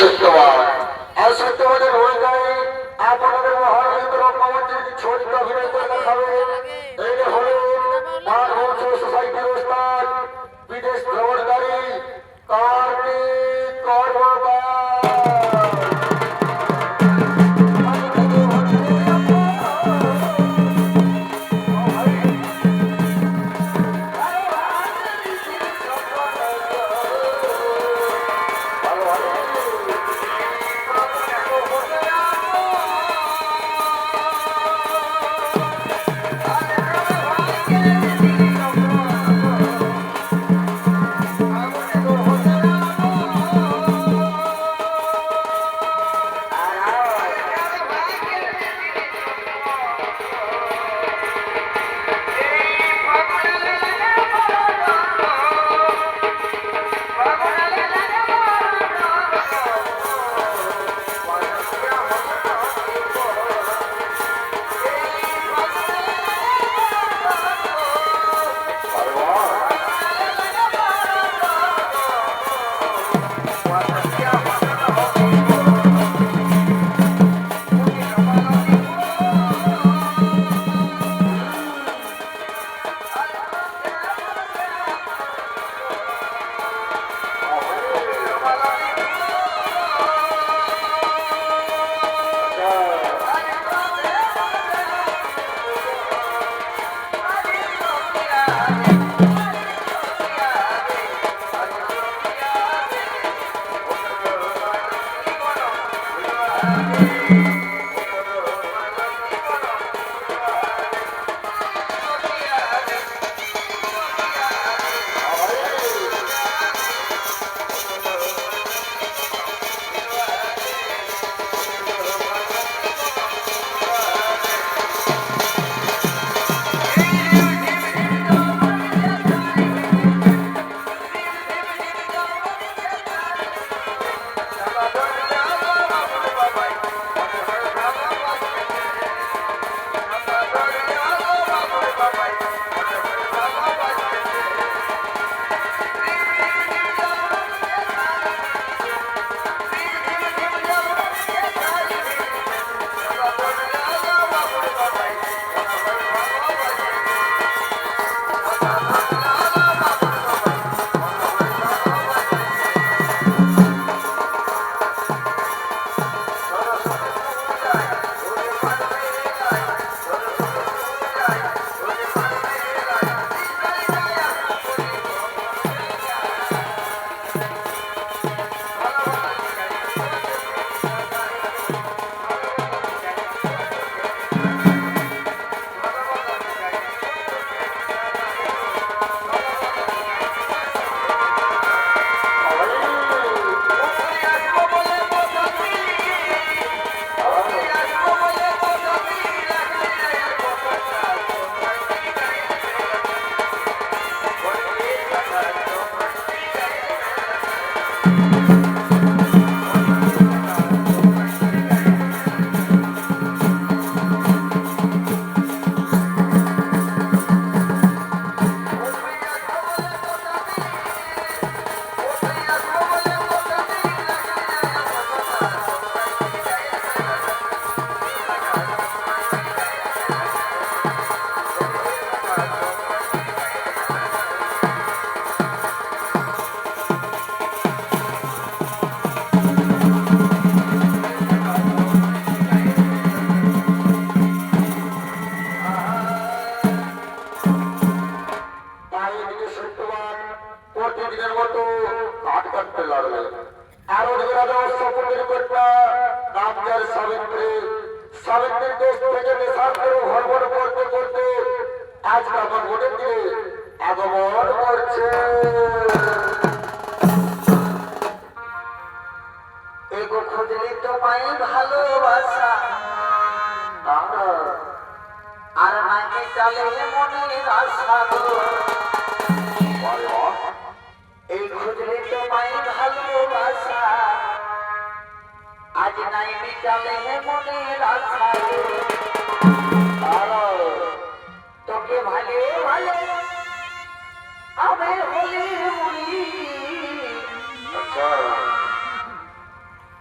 সত্যবান আর সত্যবানের ভূমিকায় আপনাদের মহানগর কমিটির ছোট্ট অভিনয় করে দেখাবে। এই হলো নাগবংশ সোসাইটির ওস্তাদ বিদেশ ভ্রমণকারী কার্তিক কর্মকার।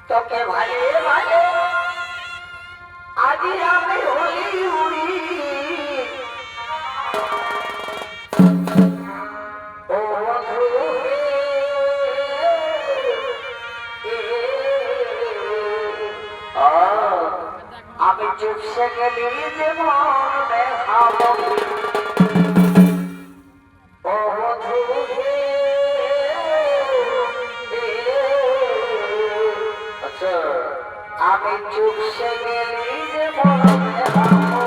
তোকে ভালে ভালে আজি আমি হলি উড়ি ও বন্ধু আমি চুপসে গেলি যে মন দেখাবো ও বন্ধু আচ্ছা আমি চুপসে গেলি যে মন দেখাবো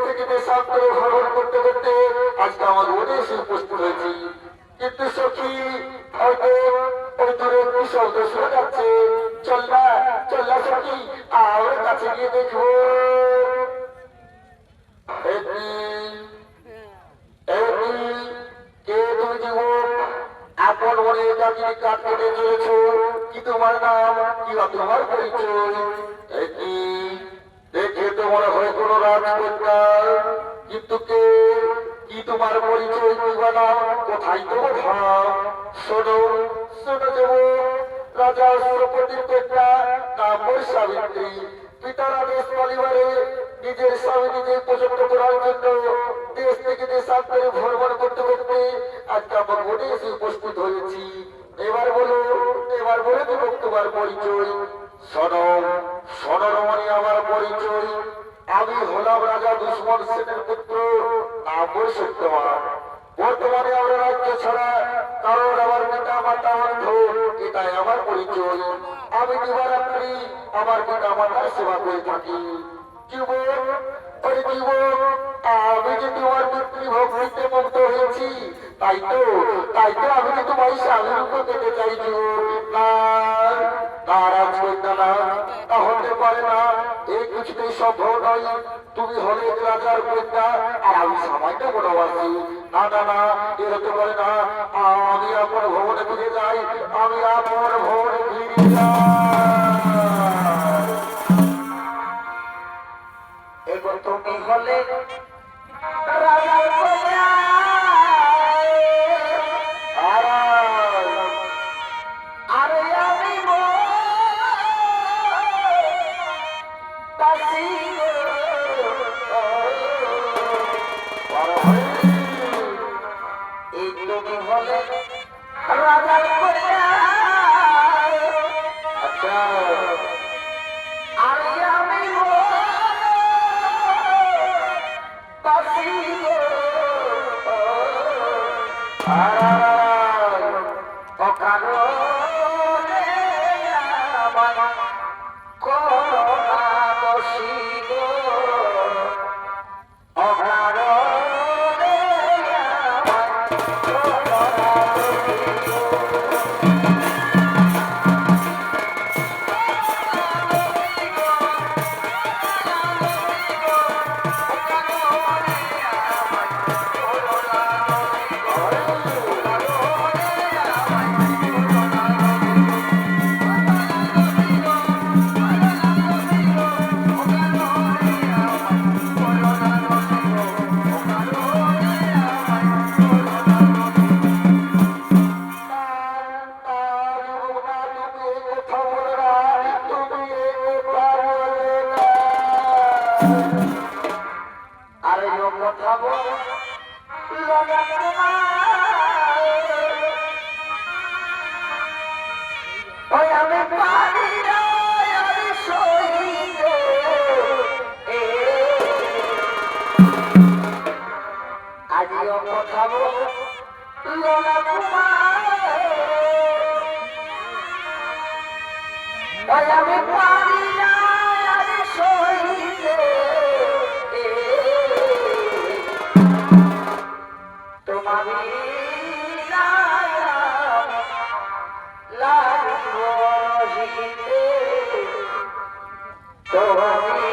থেকে দেশান্তরে ভ্রমণ করতে করতে আজকে আমার রোডে এসে উপস্থিত হয়েছি। কিন্তু সখী হয়তো ওই দূরে কি শব্দ শোনা যাচ্ছে। চল না সখী, আর কাছে গিয়ে দেখবো। কে তুমি যুবক? আপন মনে জাতির কাঠ কেটে চলেছ। কি তোমার নাম, কি বা তোমার পরিচয়? দেখে তো মনে হয় কোন রাজকন্যা, কিন্তু কে, কি তোমার পরিচয়, কি বা নাম, কোথায় তোমার ধাম? শোনো শোনো যুবক, রাজা সুরপতির কন্যা, নাম ওর সাবিত্রী। পিতার আদেশ পরিবারে নিজের স্বামী নিজে প্রচন্ড করার জন্য দেশ থেকে দেশান্তরে ভ্রমণ করতে করতে আজকে আমার মনে এসে উপস্থিত হয়েছি। এবার বলে যুবক তোমার পরিচয়। সনম সনরমণি আমার পরিচয়। আমি হলাম রাজা দুশ্মন সেনের পুত্র, নাম ওর সত্যবান। বর্তমানে আমরা রাজ্য ছাড়া কারণ আমার পিতা মাতা অন্ধ, এটাই আমার পরিচয়। আমি দিবারাত্রি আমার পিতা মাতার সেবা করে থাকি। যুবক, ওরে যুবক, আমি যে তোমার পিতৃভক্তিতে মুগ্ধ হয়েছি, তাই তো আমি যে তোমার স্বামী রূপ পেতে চাই যুবক। না না রাজকন্যা, না, তা হতে পারে না, এই কিছুতেই সম্ভব নয়। তুমি হলে রাজার কন্যা আর আমি সামান্য বনবাসী। না না না, এ হতে পারে না। আমি আপন ভবনে ফিরে যাই, আমি আপন ভবনে ফিরে যাই। এগো তুমি হলে রাজার কন্যা, আরে আমি বাসি গো। এই তুমি হলে রাজার কন্যা, আচ্ছা আরে আমি বাসি গো। অকারণে আমার করোনা দোষী গো। অকারণে আমার করোনা দোষী গো। আরে কথা বল ওই আমি পারি না, আমি সইতে আজিও কথা বল লোনা কুমার। ওই আমি পারি না, আমি সইতে তোমারি লাগিতে তোমারি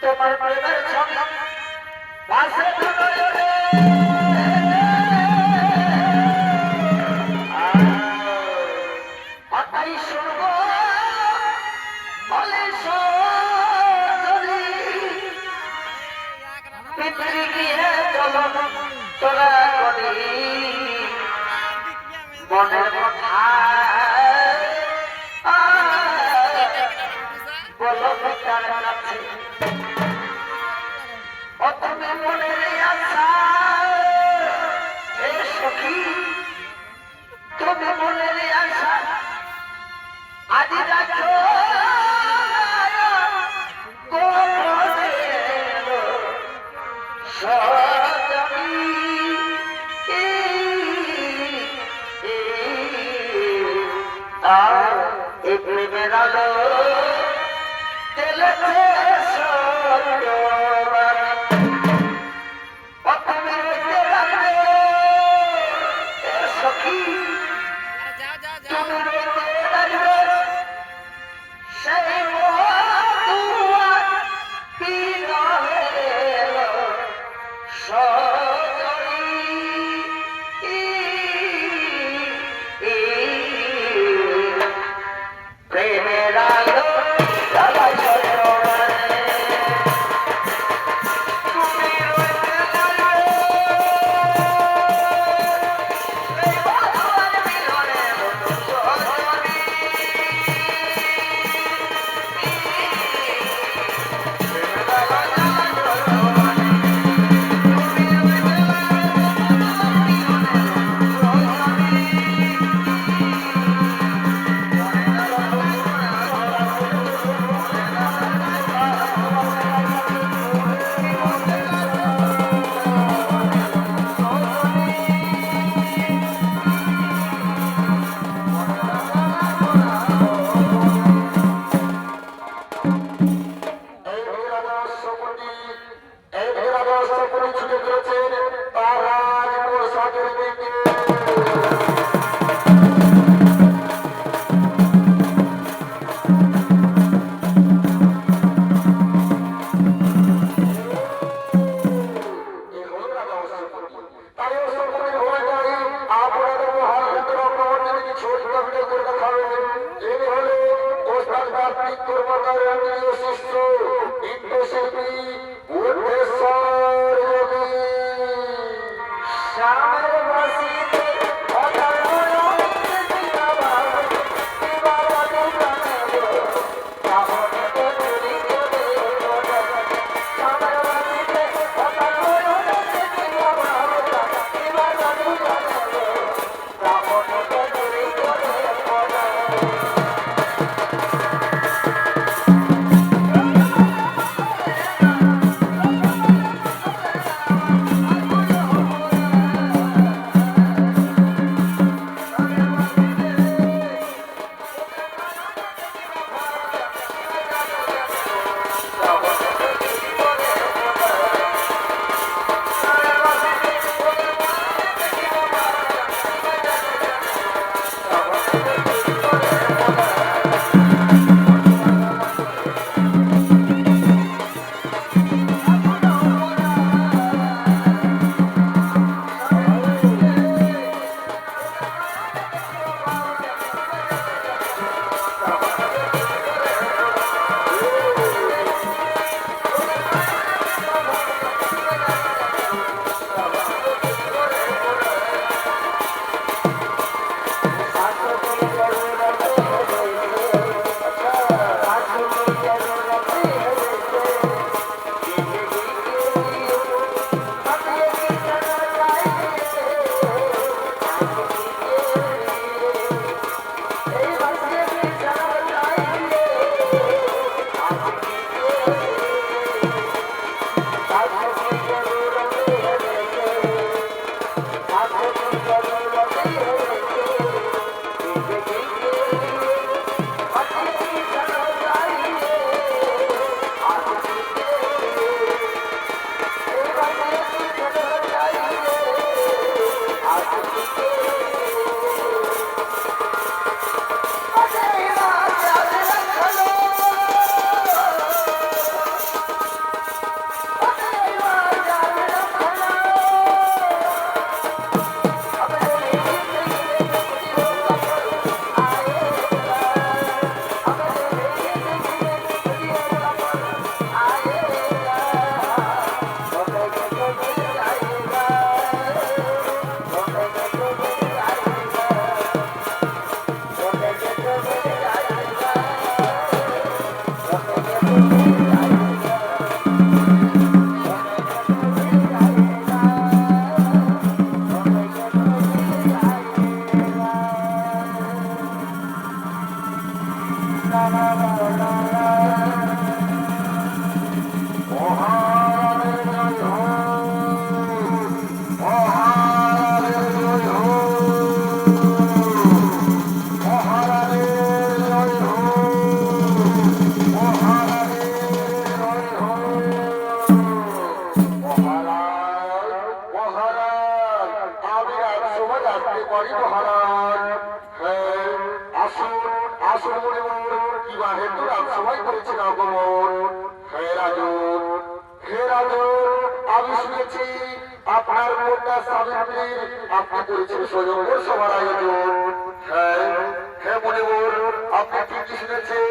তোমার প্রেমের ছবি পাশে তোরা করি মনের কথা বলো বেকার আছে তুমি মনের আশা এ সখী তুমি মনের আশা আজ রাখো বেড়ালো তেলেছে সখী তুমি সেই প্রেমের আলো আপনার কন্যা সাবিত্রীর আপনি করেছেন স্বয়ংবর সভার আয়োজন। হ্যাঁ হ্যাঁ মনিবর, আপনি ঠিকই শুনেছেন।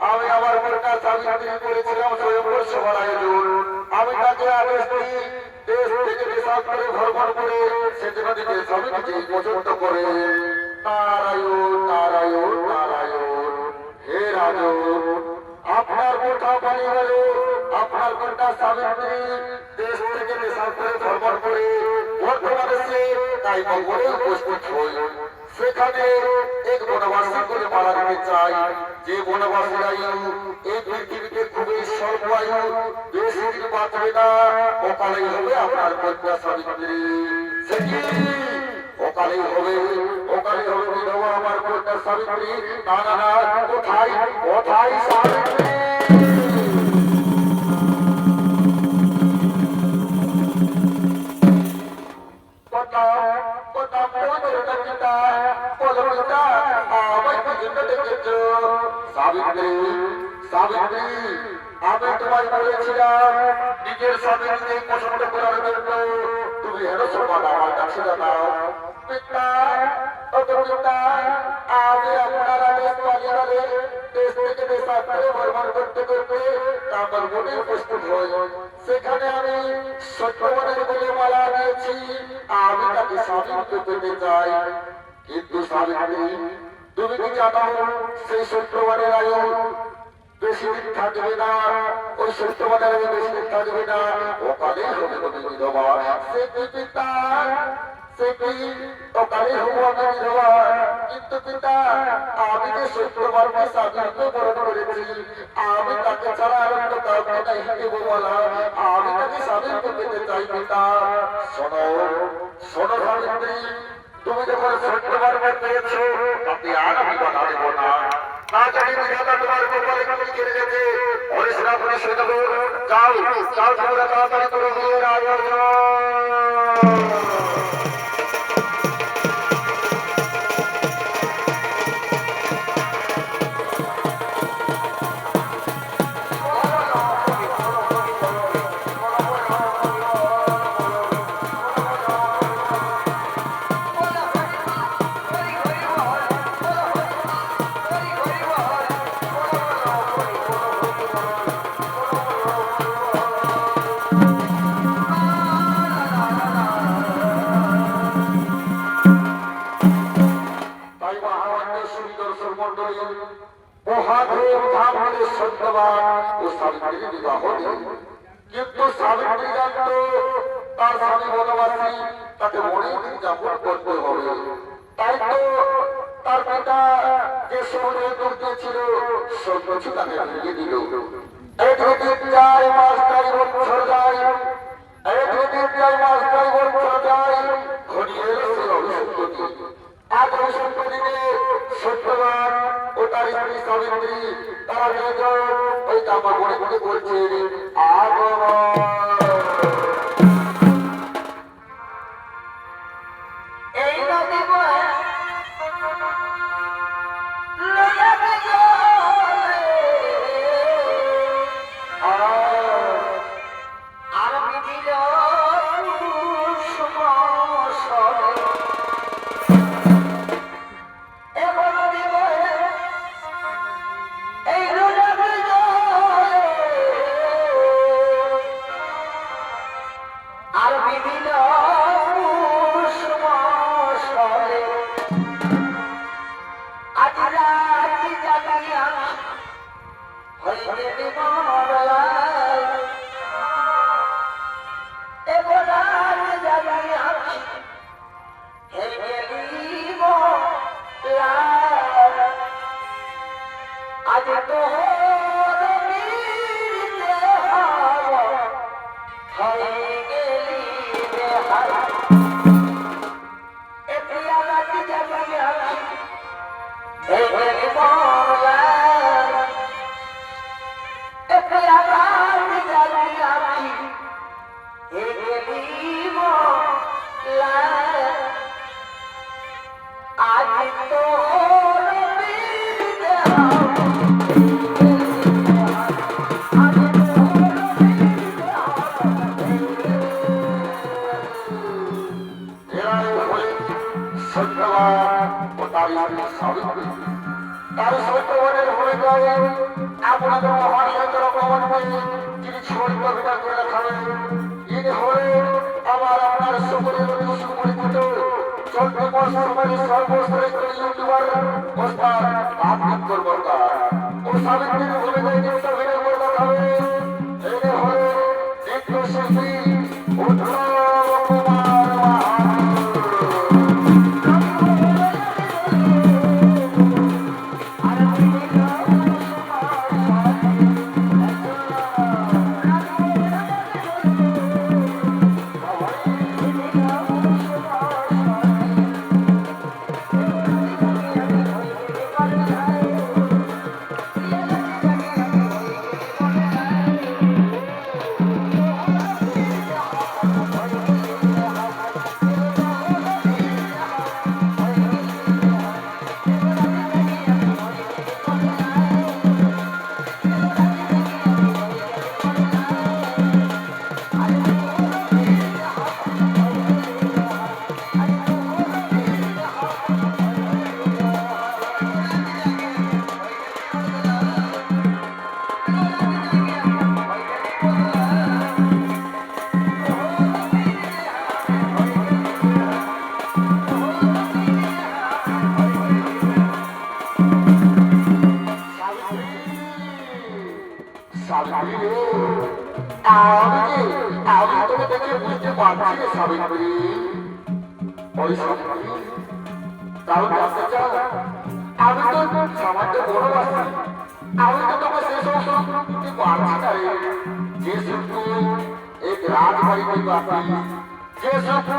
আমি আমার কন্যা সাবিত্রী করেছিলাম স্বয়ংবর সভার আয়োজন। আমি তাকে আদেশ দিই দেশ থেকে দেশান্তরে ভ্রমণ করে সেখানে দিকে সাবিত্রী পছন্দ করে। নারায়ণ নারায়ণ নারায়ণ। হে রাজন, আপনার কথা বলে গেল আপনার কন্যা সাবিত্রী দেশ থেকে দেশান্তরে ভ্রমণ করে বর্তমানে সে তাই মঙ্গলে উপস্থিত হই। সেখানে এক বনবাসী করে মারা দিতে চাই, যে বনবাসীর আয়ু এই পৃথিবীতে খুবই স্বল্প আয়ু, বেশি দিন বাঁচবে না, অকালেই হবে আপনার কন্যা সাবিত্রী। সে কি অকালেই হবে, অকালেই হবে বিধবা আমার কন্যা সাবিত্রী? না না না, কোথায় কোথায় সাবিত্রী? সাবিত্রী সাবিত্রী, আমি তোমায় বলেছিলাম নিজের স্বামীকে পছন্দ করার জন্য তুমি হেন সমান আমার কাছে দাও। পিতা পিতা, আমি আপনার আদেশ পালিয়ে গেলে দেশ থেকে দেশান্তরে ভ্রমণ করতে করতে আমার মনে উপস্থিত হই। সেখানে আমি সত্যবানের বলে মালা দিয়েছি, আমি তাকে স্বামীকে পেতে চাই। কিন্তু সাবিত্রী, তুমি কি জানো সেই সত্যবানের আয়ু বেশি দিন থাকবে না, ওই সত্যবানের আয়ু বেশি দিন থাকবে না, ওকালেই হবে তুমি বিধবা। সে কি পিতা, সে কি ওকালেই হবো আমি বিধবা? কিন্তু পিতা, আমি যে সত্যবানকে স্বাধীনকে বরণ করেছি, আমি তাকে ছাড়া আনন্দ কাউকে নাই দেব বলা, আমি তাকে স্বাধীনকে পেতে চাই। পিতা শোনো শোনো সাবিত্রী, তুমি যখন সত্যবানকে পেয়েছো তাতে আর আমি বাধা দেব না। না জানি বিধাতা তোমার কপালে কি লিখে রেখেছে, হরিশ না হরিশ হয়ে যাবো। যাও যাও, তোমরা তাড়াতাড়ি করে বিয়ের আয়োজন। কিন্তু সাবিত্রী জানত তার স্বামী বনবাসী, তাকে মনে যাপন করতে হবে। তাই তো তার পিতা যে সমুদ্রে ডুবতে ছিল সব কিছু তাকে ফিরিয়ে দিল। একদিন যায় মাস 4 বছর যায়, একদিন যায় মাস 4 বছর যায়, ঘনিয়ে এলো সে অভিসন্ধি। আজ অভিসন্ধি দিনে সত্যবান ও তার স্ত্রী সাবিত্রী তারা দুজন ওই কাপড় মনে মনে করছে আগমন। পুষ মাসে আজ রাত জাগিয়া হইতে বিমলা এবার রাত জাগিয়া হইতে বিমলা আজ তোর মিলতে হাওয়া হয়ে গেলি বেহাল এ প্রিয়া রাত জাগিয়া হইতে বিমলা এ প্রিয়া রাত জাগিয়া হইতে বিমলা আজ তোর মিলতে হাওয়া এরাই হলেন সত্যবান ও তার সাবিত্রী। তার সত্যবানের ভূমিকায় আপনাদের মহানিয়ন্ত্র ভগবানকে যিনি ছড়িত বিদায় করে দেখাবেন, ইনি হলেন আমার আপনার সকলের সুপরিচিত চলতি মৌসুমের সর্বশ্রেষ্ঠ ইউটিউবার ওস্তাদ আব্দুল কর্মকার ও সাবিত্রীর ভূমিকায় নৃত্য অভিনয় করে দেখাবেন, ইনি হলেন নৃত্যশিল্পী উত্তম কুমার আমি তোকে দেখে বুঝতে পারছি রে সাবিত্রী। ওই সাবিত্রী তাও জানতে চাও, আমি তো সামান্য বড় আছি, আমি তো তোকে সে সমস্ত দিতে পারছি না রে। যে স্বপ্ন এক রাজবাড়িতে বাকি, যে স্বপ্ন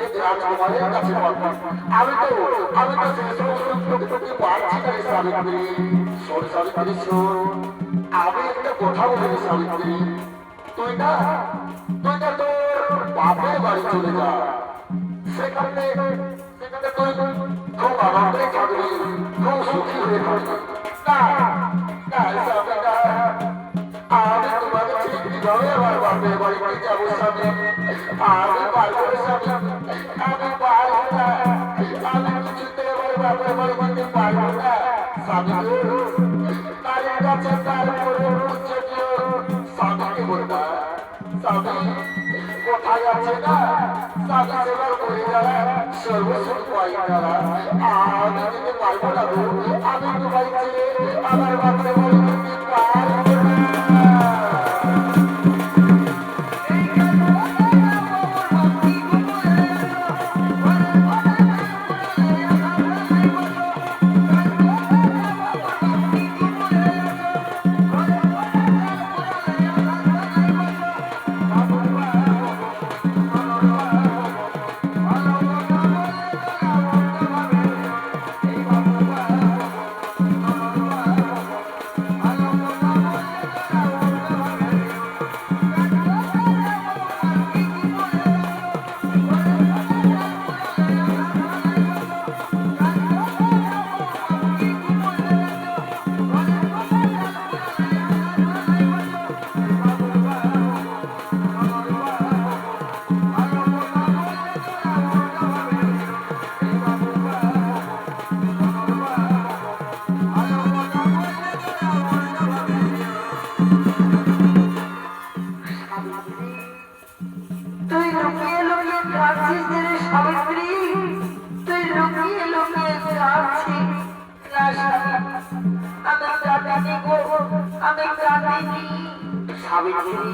এক রাজকুমারের কাছে বাকি, আমি তো সে সমস্ত দিতে পারছি না রে সাবিত্রী। শোন সাবিত্রী শোন, আমি একটা কথা বলি সাবিত্রী, তুই না তোর বাপের বাড়ি চলে যা, সেখানে তুই খুব আনন্দে থাকবি, খুব সুখী হয়ে থাকবি। আমি তোমাকে ঠিক কিভাবে আমার বাপের বাড়িতে যাবো স্বামী, আমি পারবো না স্বামী, আমি পারবো না, আমি কিছুতে আমার বাপের বাড়ি যেতে পারবো না স্বামী। তার কাছে তারপরে উচ্চ স্বামীকে বলবা, স্বামী কোথায় আছে না স্বামী সেবার করে যারা সর্বস্ব পাই যারা, আমি যেতে পারবো না গো, আমি তোমার ছেলে আমার বাপের বাড়ি যেতে পারবো না। Hello. কাঁদছিস রে সাবিত্রী, তুই লুকিয়ে লুকিয়ে কাঁদছিস। না স্বামী, আমি কাঁদিনি গো, আমি কাঁদিনি। সাবিত্রী,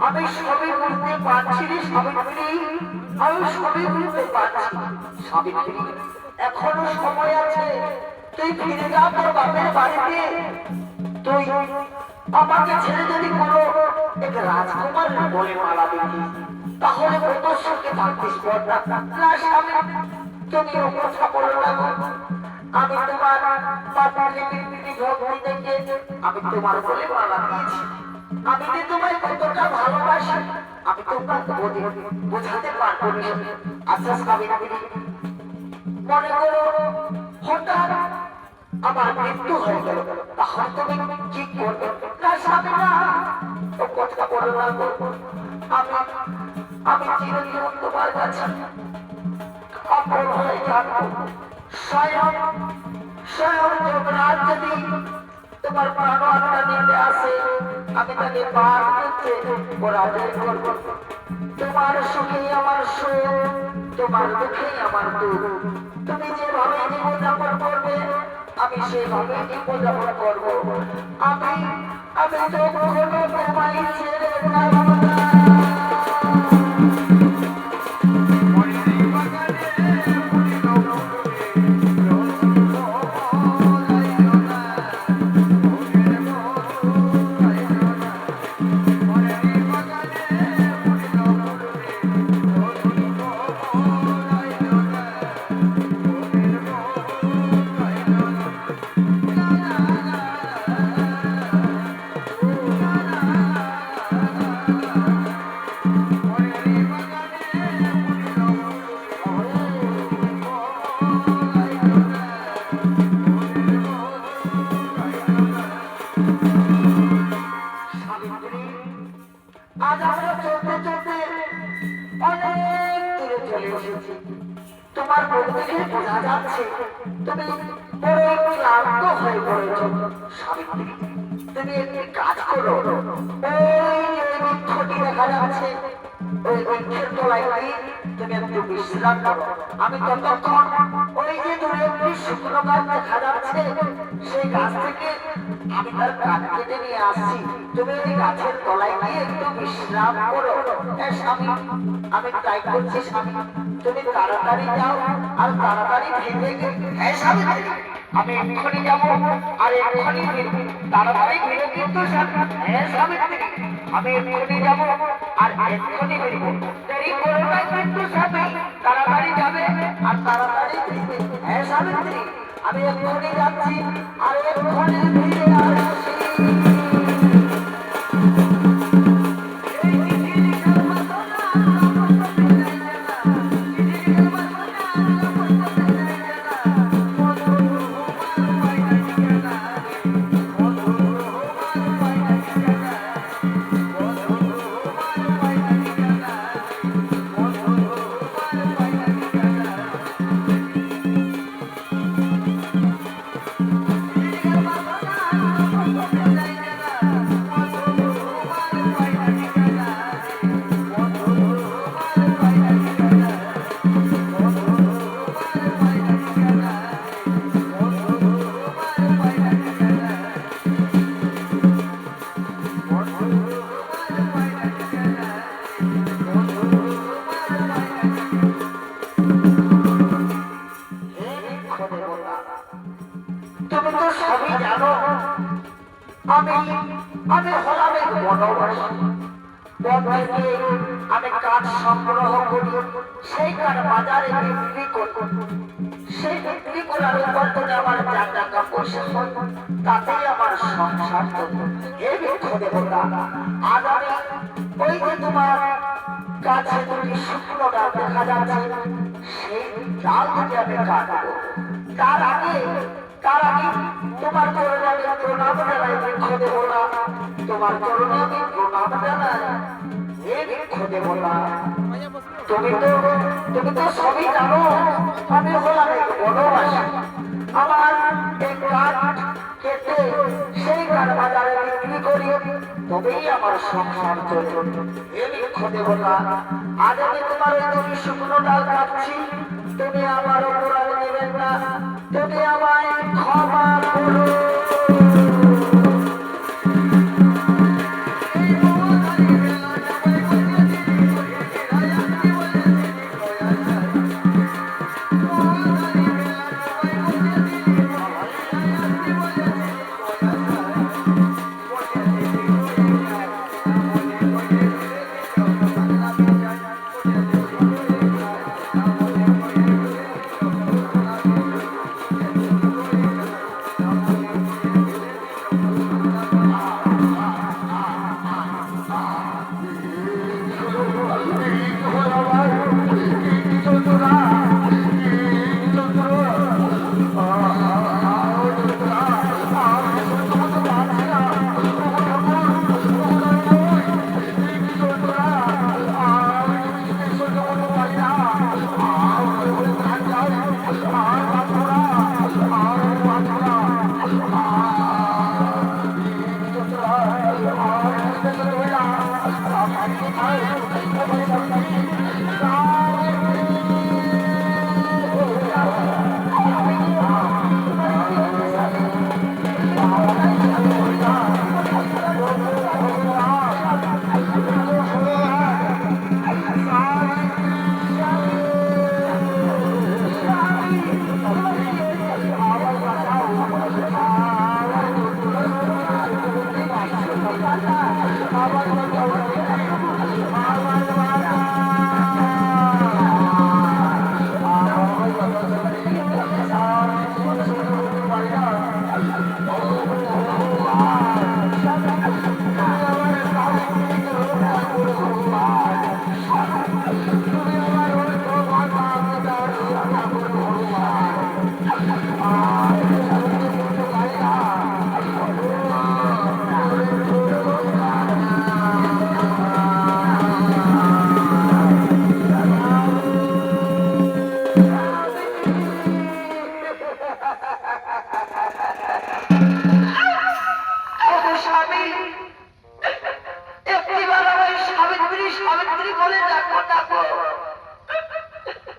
আমি সবই বুঝতে পারছি রে সাবিত্রী, আমি সবই বুঝতে পারছি। সাবিত্রী, এখনো সময় আছে, তুই ফিরে যা তোর বাপের বাড়িতে। তুই আমাকে ছেড়ে যদি কোনো এক রাজকুমার বলে মালা দিতি, তাহলে কত সুখে থাকতিস বল না। না স্বামী, তুমি ও কথা বলো না গো। আমি তোমার মাতৃ ভক্তি দেখে আমি তোমার বলে মালা দিয়েছি। আমি যে তোমায় কতটা ভালোবাসি আমি তোমাকে বোঝাতে পারবো না। আচ্ছা সাবিত্রী, মনে করো হঠাৎ আমার মৃত্যু হয়ে গেল, তাহলে তুমি কি করবে? না স্বামী না, ও কথা বলো না গো। আমি আমি চিরজীবন তোমার কাছে অপর হয়ে থাকবো। স্বয়ং স্বয়ং যমরাজ যদি তোমার প্রাণ আত্মা নিতে আসে, আমি তাকে পার করতে পরাজয় করব। তোমার সুখে আমার সুখ, তোমার দুঃখে আমার দুঃখ। তুমি যেভাবে জীবনযাপন করবে আমি সেভাবে জীবনযাপন করব। আমি আমি তো কখনো তোমায় ছেড়ে যাব না। আজ আমরা চলতে চলতে অনেক দূরে চলে এসেছি। তোমার মুখ দেখে বোঝা যাচ্ছে তুমি বড় ক্লান্ত হয়ে পড়েছ। সাবিত্রী, তুমি একটি কাজ করো, ওই বৃক্ষটি দেখা যাচ্ছে, ওই বৃক্ষের তলায় তুমি একটু বিশ্রাম করো। আমি ততক্ষণ ওই যে দূরে একটি শুকনো গাছ দেখা যাচ্ছে, সেই গাছ থেকে আমি তার কাঠ কেটে নিয়ে আসছি। তুমি ওই গাছের তলায় গিয়ে একটু বিশ্রাম করো। স্বামী, আমি তাই করছি স্বামী, তুমি তাড়াতাড়ি যাও আর তাড়াতাড়ি ফিরে গে। হ্যাঁ স্বামী, আমি এক্ষুনি যাবো আর এক্ষুনি ফিরবো। তাড়াতাড়ি ফিরে কিন্তু স্বামী। হ্যাঁ স্বামী, আমি এক্ষুনি যাবো আর এক্ষুনি ফিরবো। দেরি করো না কিন্তু স্বামী, তাড়াতাড়ি যাবে আর তাড়াতাড়ি ফিরবে। হ্যাঁ স্বামী, আমি এক্ষুনি যাচ্ছি আর এক্ষুনি ফিরে আসছি। তুমি তো সবই জানো, আমি আমি হলাম এক বনবাসী। বন থেকে আমি কাঠ সংগ্রহ করি, সেই কাঠ বাজারে বিক্রি করি। সেই বিক্রি করার উপার্জনে আমার যা টাকা পয়সা হয়, তাতেই আমার সংসার চলে। হে বৃক্ষ দেবতা, আজ আমি ওই যে তোমার কাছে দুটি শুকনো ডাল দেখা যাচ্ছে, সেই ডাল থেকে আমি কাটবো। তার আগে তোমার চরণে আমি প্রণাম জানাই বৃক্ষ দেবতা, তোমার চরণে আমি প্রণাম জানাই। হে বৃক্ষ দেবতা, তুমি তো সবই জানো, আমি হলাম এক বনবাসী। আমার এই কাঠ কেটে সেই কাঠ বাজারে বিক্রি করি, তবেই আমার সংসার চলবে। হে বৃক্ষ দেবতা, আজ আমি তোমার ওই তুমি শুকনো ডাল কাটছি, তুমি আমার অপরাধ নেবেন না, তুমি আমায় ক্ষমা করো।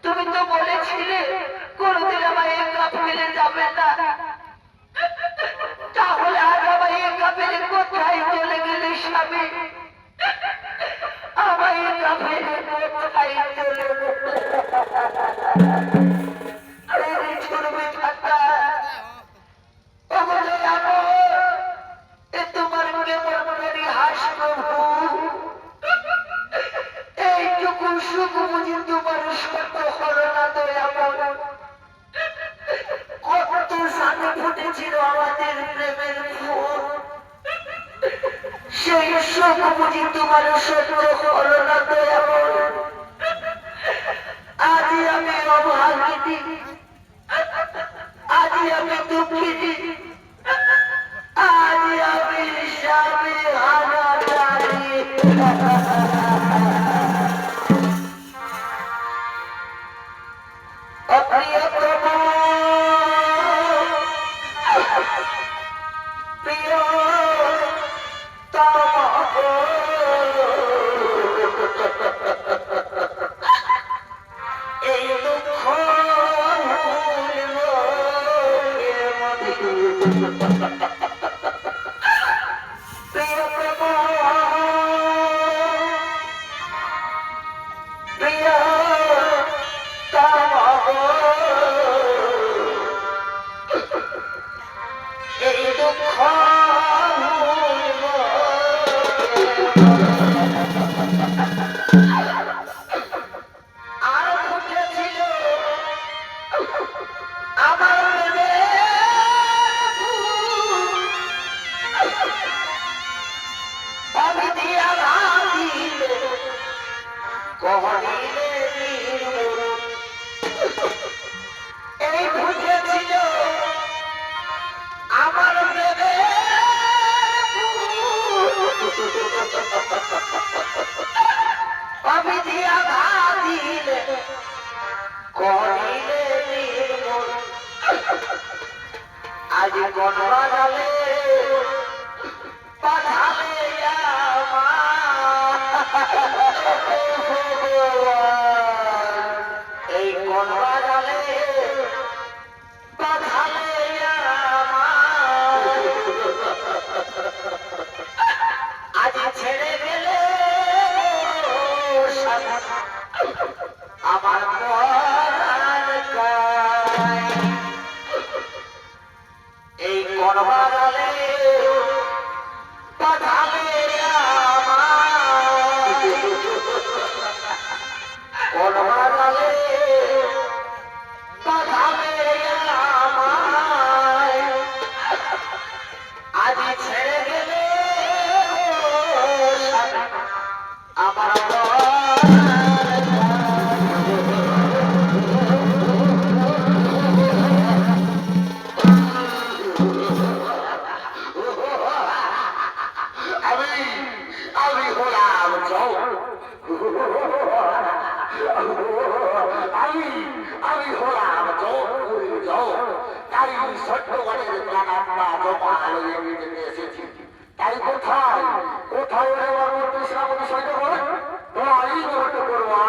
তুমি তো বলেছিলে কোনদিন আমায় একা ফেলে যাবে না, তাহলে আজ আমায় একা ফেলে কোথায় চলে গেলে স্বামী? আমায় একা ফেলে কোথায় চলে তোমার কেমন হাস প্রভু, এইটুকু সুখ বুঝি তোমার সত্য হলো না দয়াময়। কত সাথে ফুটেছিল আমাদের প্রেমের ফুল, সেই সুখ বুঝি তোমার সত্য হলো না দয়াময়। আজ আমি অভাগিনী, আজ আমি দুঃখিনী, আজ আমি স্বামী হারাচারী। এই দুঃখ এই বুঝেছিল আমার দেবে আমি দিয়া দিলে করিলে নির্মূল। আজ গণবাজালে পাঠালে এই কলবা জালে বাঁধালে আমায়, আজ ছেড়ে গেলে আমার মরার গায়। এই কলবা জালে বাঁধালে আমায়, কলবা জালে বাঁধালে আমায়, আজ ছেড়ে গেলে আমার আমি হলাম আমি হলাম তাই সত্যবানের প্রাণাত্মা জমা লইয়ে নিতে এসেছি। তাই কোথায় কোথায় আমার কৃষ্ণাপতি সৈন্য করে তোমারই গ্রহণ করবো।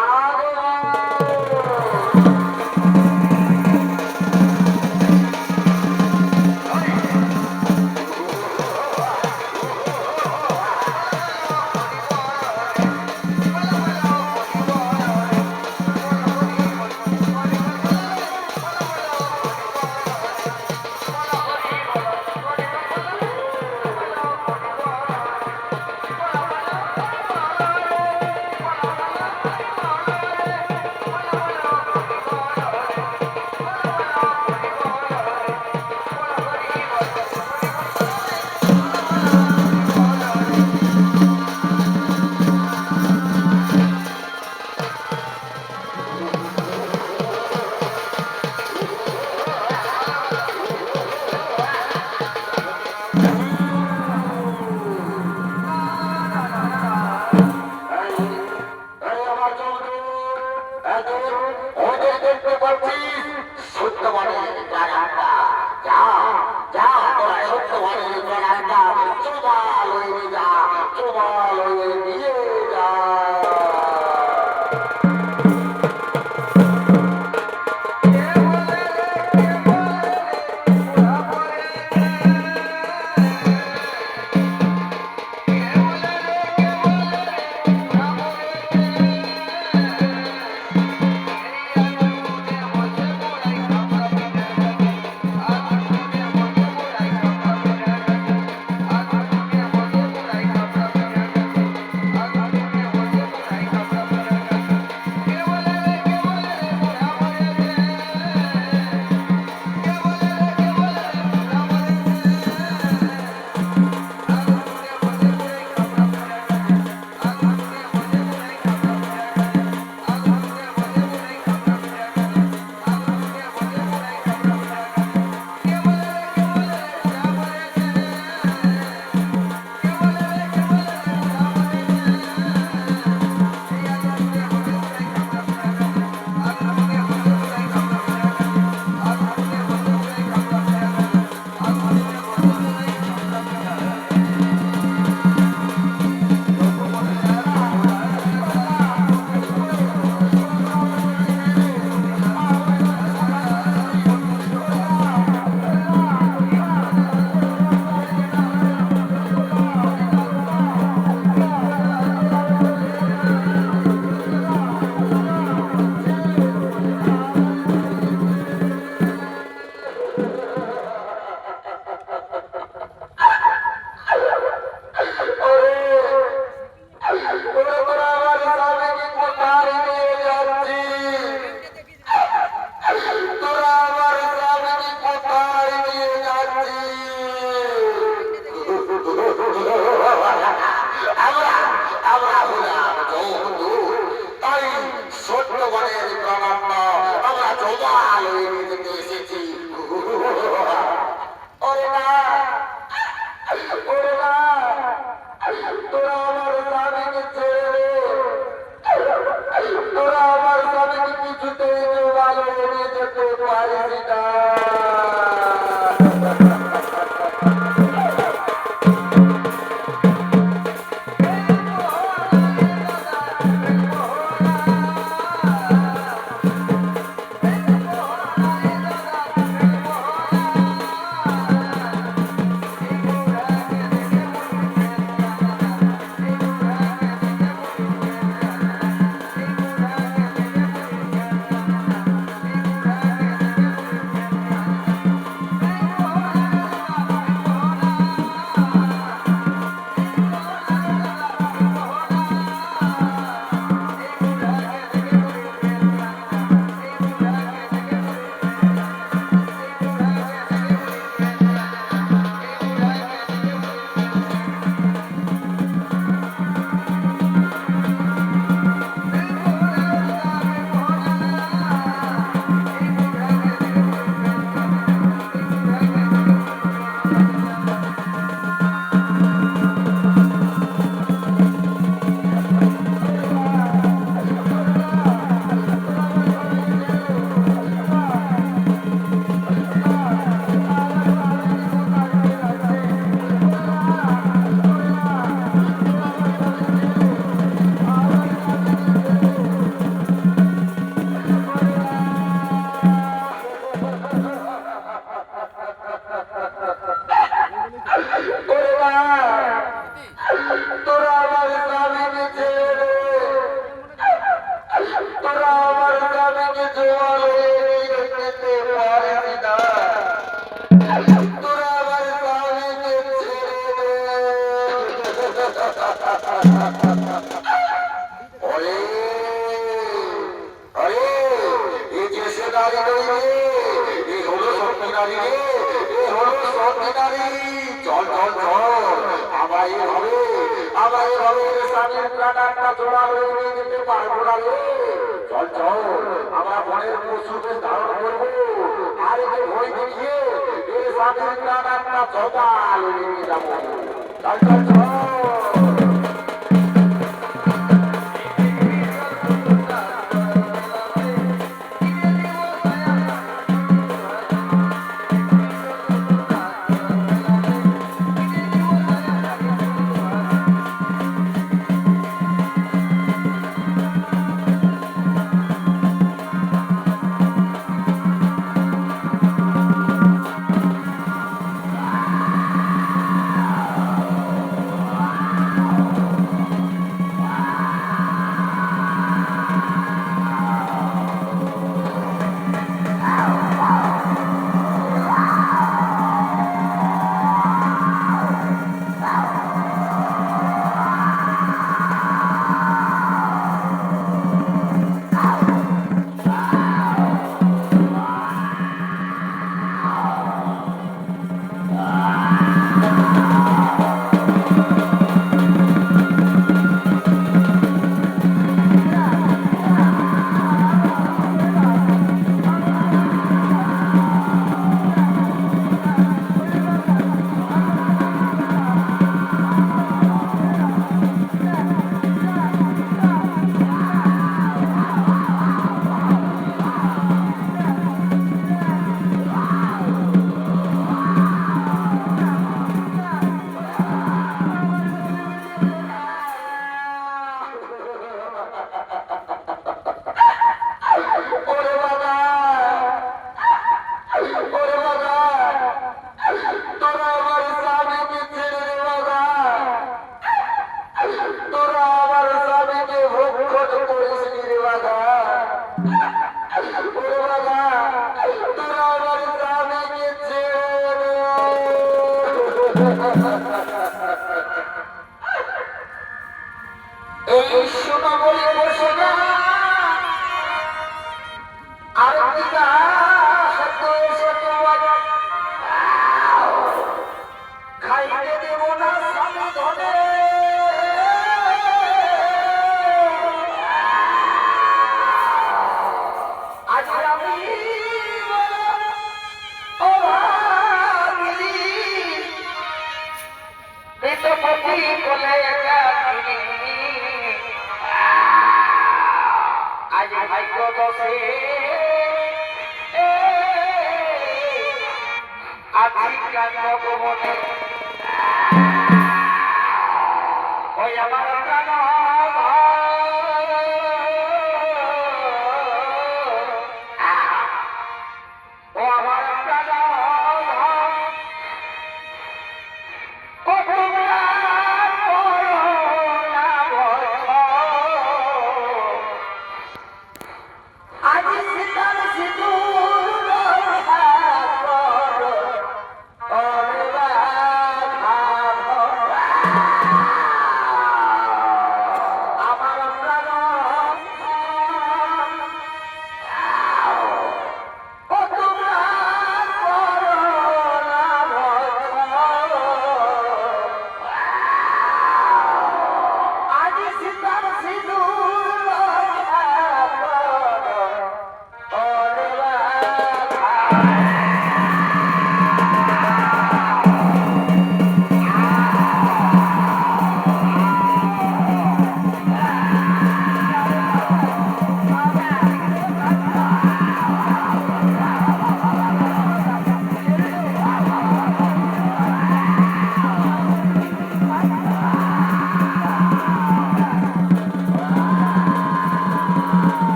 নারী নই রে, এ হলো সত্যি নারী রে, এ হলো সত্যি নারী। চল চল চল, আমায় এভাবে স্বামীর প্রাণটা জোড়া হয়ে নিয়ে যেতে পারবো না রে। চল চল, আমরা বনের পশুকে ধারণ করবো, আর একে ভয় দেখিয়ে এ স্বামীর প্রাণটা জবাল নিয়ে যাবো। চল চল চল। এই সোনা বলে বসে না, আর পিতা সত্য সত্য খাইতে দেব না স্বামী ধনে। আজ আমি পতি বলে আজ ভাগ্য দোষে আছি কান্দ গোবনে। ওই আমার প্রাণ ও আমার প্রাণ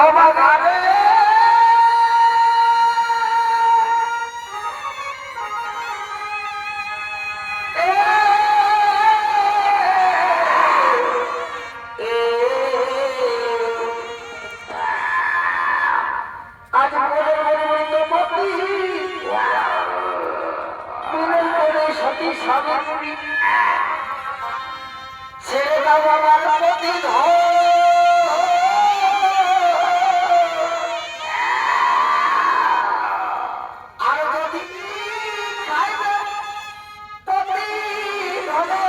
অবাগানে আজ বলে মতি মিলন করে সতী সাবিত্রী ছেড়ে দাও আমার প্রতি আর যদি খাইবে প্রতি ধনে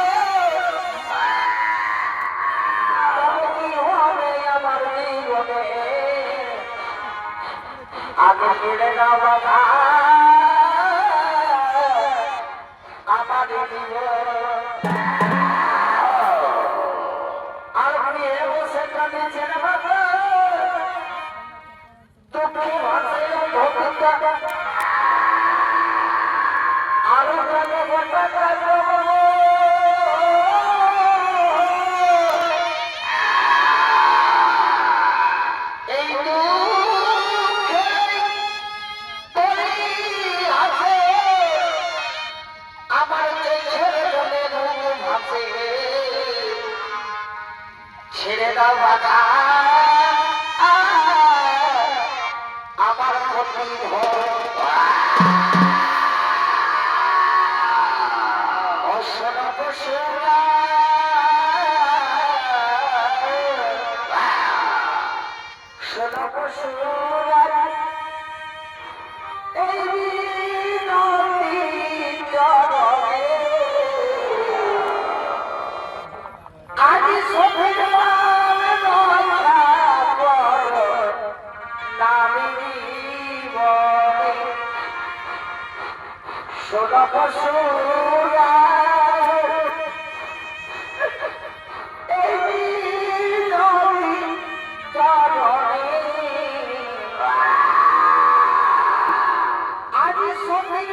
তবে কি হবে আমার জীবনে আগে ছেড়ে দাও বাবা আমার জীবন আর মেয়ে বসে কাঁদেছে রে বাবা তোকে ভাসে ভক্তা আরো কানে গোটা কাজো এই দুঃখে পড়ে আছে আমার যে ছেড়ে বলে মুখ ভাসে ছেড়ে দাও বাবা আমার ক্ষতি অসনা পশুরা সোনা পশুরা এই নদী জলে আজ সফের সোনা পশুরা এই নদী জলে আজ সফের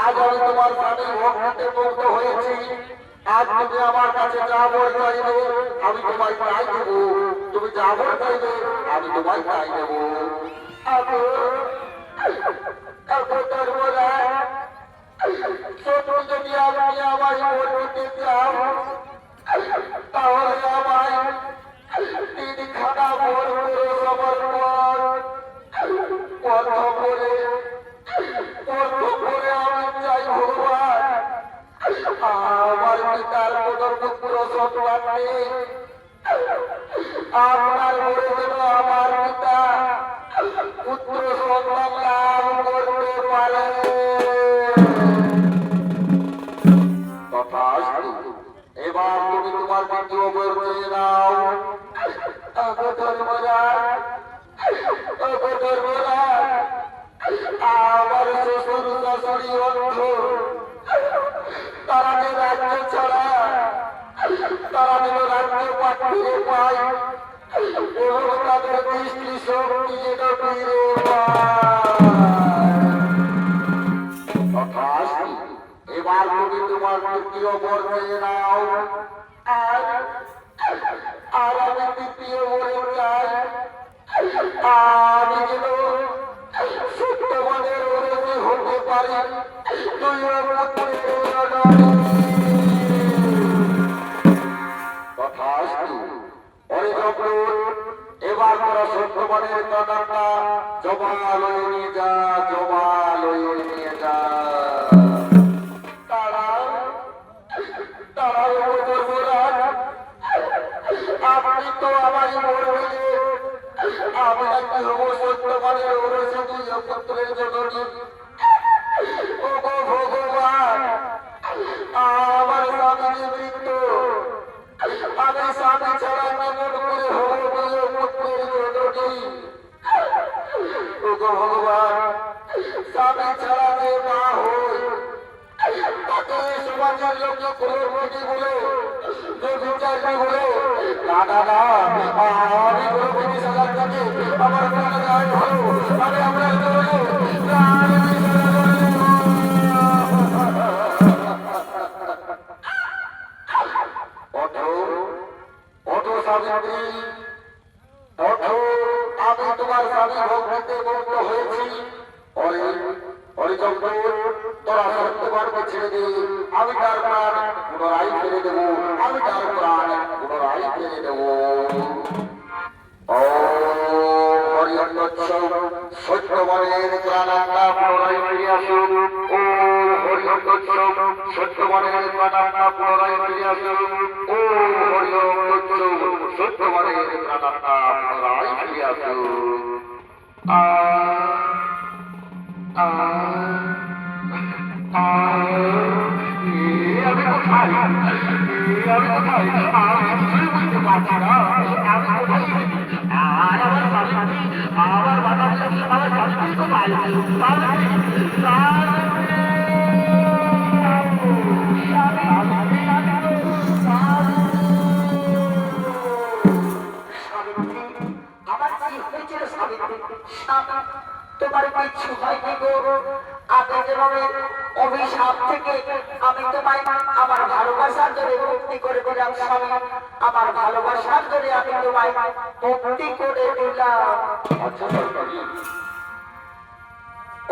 আজ আমি তোমার স্বামীর ভক্তিতে মুগ্ধ হয়েছি আজ তুমি আমার কাছে যা বল চাইবে আমি তোমায় তাই দেব তুমি যা বল চাইবে আমি তোমায় তাই দেব তুমি যদি আপনি আমার ভোট দিতে চাও তাহলে আমায় 3 খানা ভোট করে সবার পর করে আমি চাই ভগবান আমার পিতার কোন পুত্র সন্তান নেই আপনার মরে যেন আমার পিতা পুত্র সন্তান লাভ করতে পারে এবার তুমি তোমার দ্বিতীয় বই চেয়ে নাও ধর্মরাজ আমার শ্বশুর শাশুড়ি অন্ধ তারা যে রাজ্য ছাড়া তারা যেন রাজ্য পাঠিয়ে পায় এবং তাদের দৃষ্টি শক্তি যেন ফিরে পায় এবার তুমি তোমার তৃতীয় বর চেয়ে নাও আর আমি তৃতীয় বরে চাই আমি যেন সত্যবানের ওরসে হতে পারি তুই এবার তোরা সত্যবানের কানাটা জমা লয়ে নিয়ে যা জমা লয়ে নিয়ে যা আপনি তো আমারই মরবে আমি একটি হব সত্যবানের ওরসে দুই পুত্রের জননী ও ভগবান আমার স্বামীর মৃত্যু আমি স্বামী ছাড়া কেমন করে হব দুই পুত্রের জননী ও ভগবান, স্বামী ছাড়া যে মা হয় তাকে সমাজের লোক কলঙ্কিনী বলে, ব্যভিচারিণী বলে। না না না, আমি কোনো বিধি সাজার থেকে আমার প্রাণ গায়ে হলো, আমি আপনার জন্য প্রাণ বিসর্জন করব। ওঠো, ওঠো সাবিত্রী, ওঠো, আমি তোমার স্বামী ভক্তিতে মুক্ত হয়েছি। অরে অরে জগৎ, তোরা সত্যবানকে ছেড়ে দে, আমি তার প্রাণ পুনরায় ফিরে দেবো, আমি তার প্রাণ পুনরায় ফিরে দেবো। ও হরিহরদর্শন, সত্যবানের প্রাণাত্মা পুনরায় ফিরে আসুন। ও হরিহরদর্শন, সত্যবানের প্রাণাত্মা পুনরায় ফিরে আসুন। ও হরিহরদর্শন, সত্যবানের প্রাণাত্মা পুনরায় ফিরে আসুন। আমি কোথায়, আমি কোথায়, আমি কিছুই বুঝতে পারছি না, আমি কোথায় এসেছি? আর আমার স্বামী, আমার বাবা, আমার স্বামী কোথায়? আমার কি হয়েছিল সাবিত্রী? তোমার কিছু হয়নি গো। আগে যেভাবে অভিশাপ থেকে আমি তোমায় আমার ভালোবাসার জন্য মুক্তি করে দিলাম স্বামী, আমার ভালোবাসার জন্য আমি তোমায় মুক্তি করে দিলাম। আচ্ছা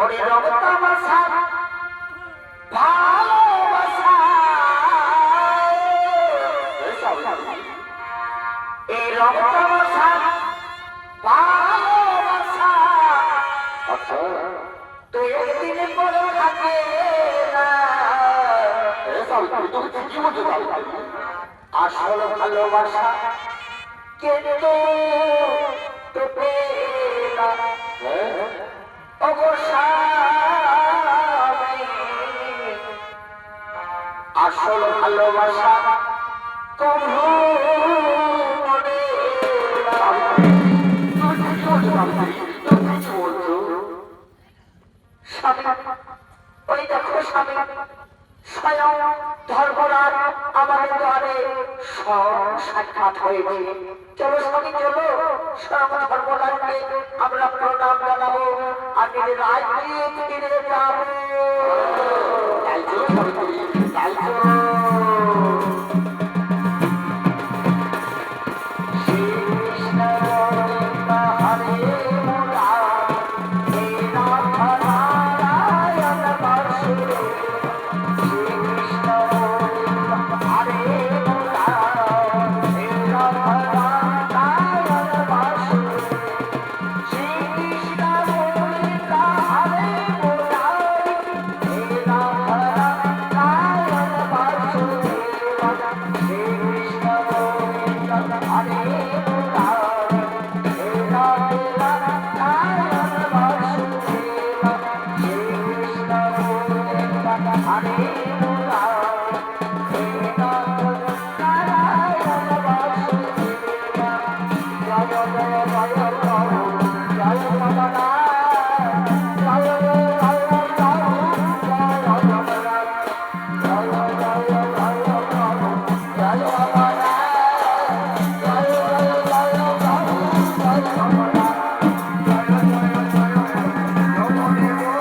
ওরে রক্তবাসা ভালোবাসা, এই রক্তবাসা ভালোবাসা আচ্ছা, তো একদিনে পরে থাকে না। তুমি কি বলছো? আসল ভালোবাসা কিন্তু তোকে না অবসানে, আসল ভালোবাসা কবু মনে না। স্বামী, ওই দেখো স্বামী, স্বয়ং ধর্মরাজ আমাদের দ্বারে সাক্ষাৎ হয়েছে। চলো স্বামী, চলো, স্বয়ং ধর্মরাজকে আমরা প্রণাম জানাবো আর নিজের রাজ্যে ফিরে যাবো। তাই চলো, তাই চলো।